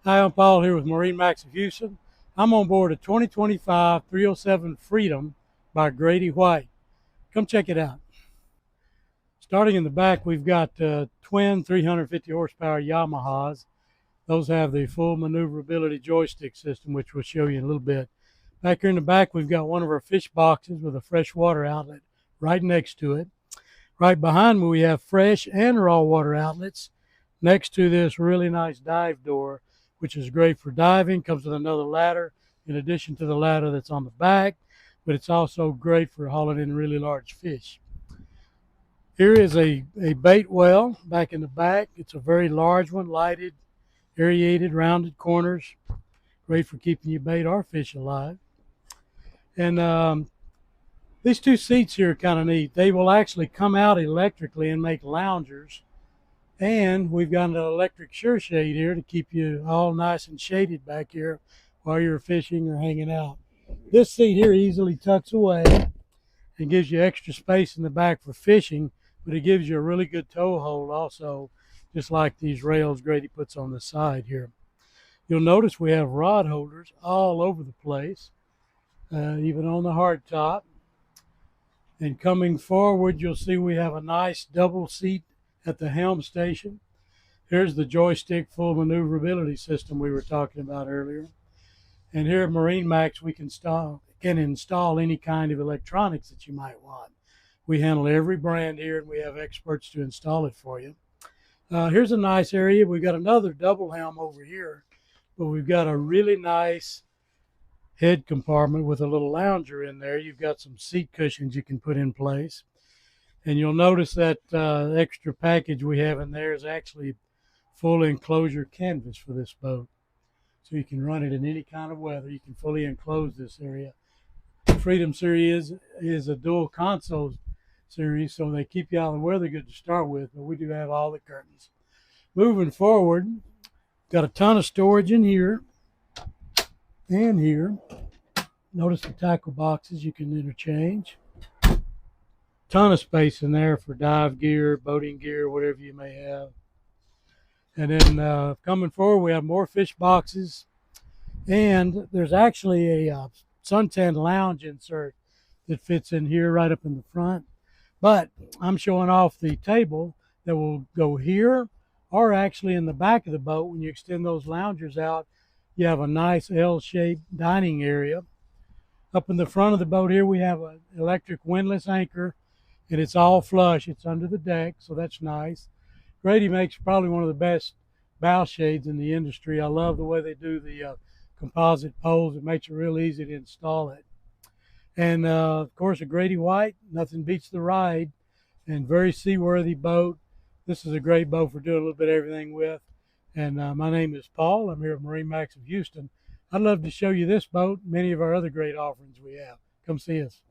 Hi, I'm Paul here with MarineMax of Houston. I'm on board a 2025 307 Freedom by Grady-White. Come check it out. Starting in the back, we've got twin 350 horsepower Yamahas. Those have the full maneuverability joystick system, which we'll show you in a little bit. Back here in the back, we've got one of our fish boxes with a fresh water outlet right next to it. Right behind me, we have fresh and raw water outlets next to this really nice dive door, which is great for diving. Comes with another ladder in addition to the ladder that's on the back, but it's also great for hauling in really large fish. Here is a bait well back in the back. It's a very large one, lighted, aerated, rounded corners. Great for keeping your bait or fish alive. And these two seats here are kind of neat. They will actually come out electrically and make loungers. And we've got an electric sure shade here to keep you all nice and shaded back here while you're fishing or hanging out. This seat here easily tucks away and gives you extra space in the back for fishing, but it gives you a really good tow hold also, just like these rails Grady puts on the side here. You'll notice we have rod holders all over the place, even on the hard top. And coming forward, you'll see we have a nice double seat at the helm station. Here's the joystick full maneuverability system we were talking about earlier. And here at MarineMax, we can install any kind of electronics that you might want. We handle every brand here, and we have experts to install it for you. Here's a nice area. We've got another double helm over here, but we've got a really nice head compartment with a little lounger in there. You've got some seat cushions you can put in place. And you'll notice that extra package we have in there is actually full enclosure canvas for this boat. So you can run it in any kind of weather. You can fully enclose this area. The Freedom Series is a dual console series, so they keep you out of the weather good to start with, but we do have all the curtains. Moving forward, got a ton of storage in here and here. Notice the tackle boxes you can interchange. Ton of space in there for dive gear, boating gear, whatever you may have. And then coming forward, we have more fish boxes, and there's actually a suntan lounge insert that fits in here right up in the front. But I'm showing off the table that will go here, or actually in the back of the boat. When you extend those loungers out, you have a nice L-shaped dining area. Up in the front of the boat here, we have an electric windlass anchor, and it's all flush. It's under the deck, so that's nice. Grady makes probably one of the best bow shades in the industry. I love the way they do the composite poles. It makes it real easy to install it. And of course, a Grady-White, nothing beats the ride, and very seaworthy boat. This is a great boat for doing a little bit of everything with. And my name is Paul. I'm here at MarineMax of Houston. I'd love to show you this boat, many of our other great offerings we have. Come see us.